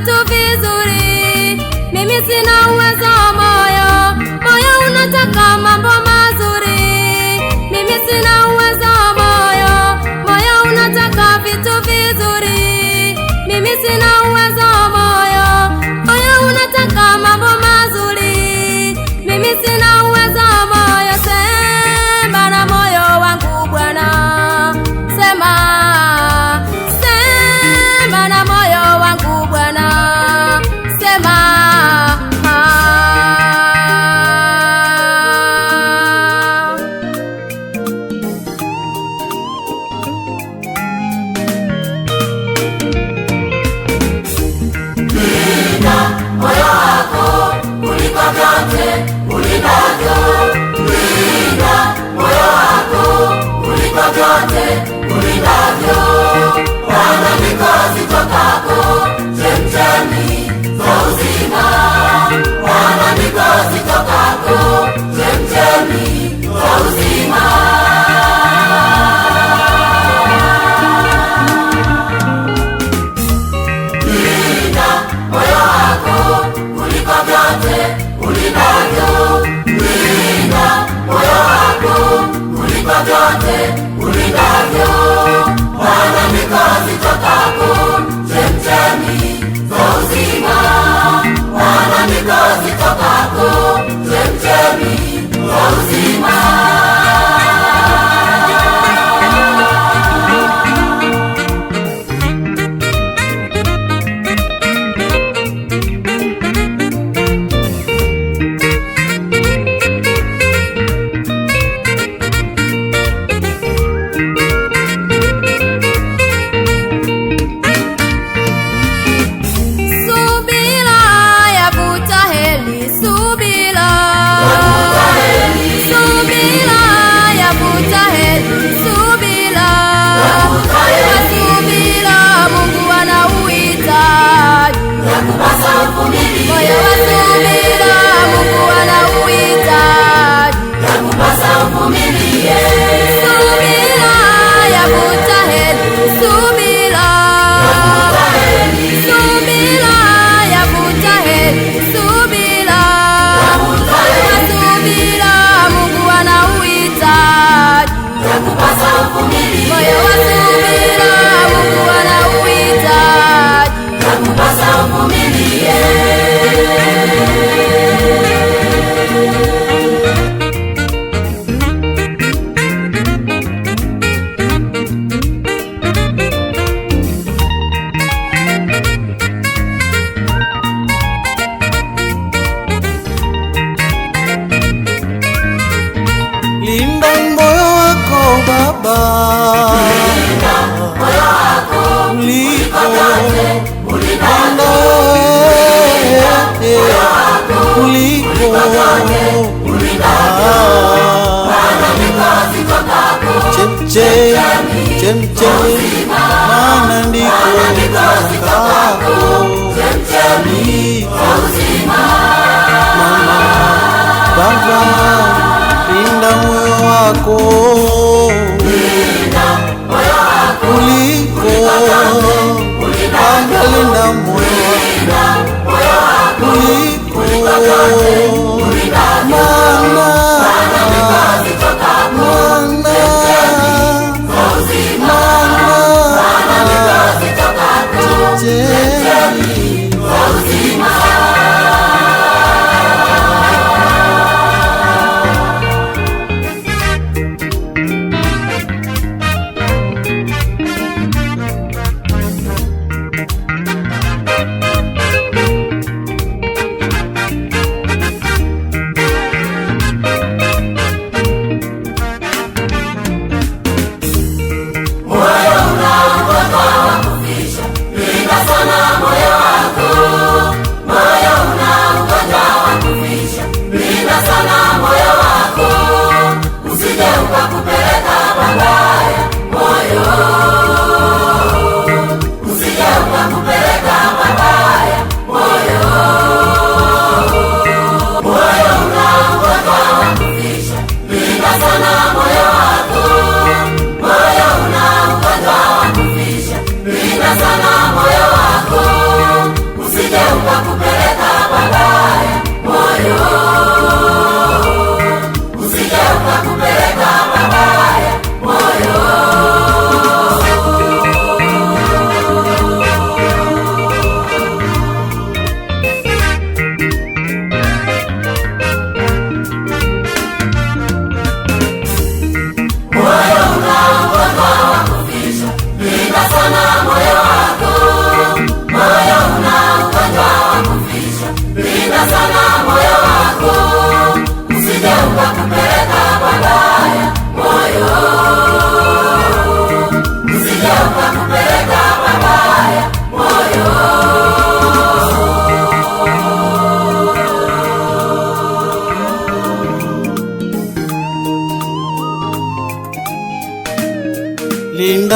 vitu vizuri. Mimi sina uwezo wa moyo, moyo unataka mambo mazuri. Mimi sina uwezo wa moyo, moyo unataka vitu vizuri. Mimi sina uwezo wa moyo, moyo unataka mambo mazuri. Mimi sina uwezo wa moyo, sema na moyo wangu Bwana, sema, sema na moyo wangu Bwana, sema. Linda moyo wako kuliko vyote ulindavyo. Linda moyo wako kuliko vyote ulindavyo. Wana mikosi tokako chemchemi za uzima. Wana mikosi tokako chemchemi za uzima. Ulindavyo, linda moyo wako kuliko vyote ulindavyo. Wana mikosi tokako chemchemi za uzima. Wana mikosi tokako chemchemi za uzima. Linda moyo wako Baba, linda moyo wako kuliko vyote ulindavyo. Kuliko vyote ulindavyo. Wana mikosi tokako chemchemi za uzima. Wana mikosi tokako chemchemi za uzima. Baba, linda moyo wako, linda moyo wako kuliko Baba, linda moyo wako kuliko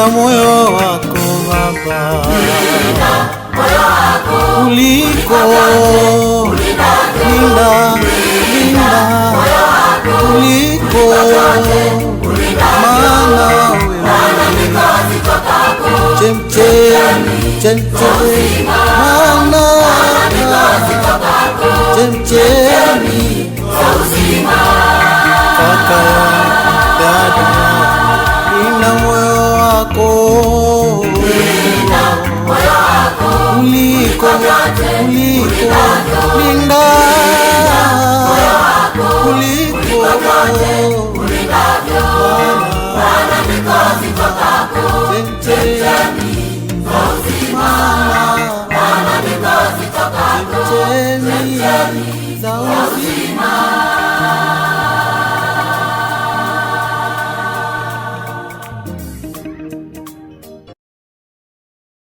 linda moyo wako Baba, kuliko linda kuliko, maana wewe chemchemi, maana chemchemi kaka ya dada, linda moyo wako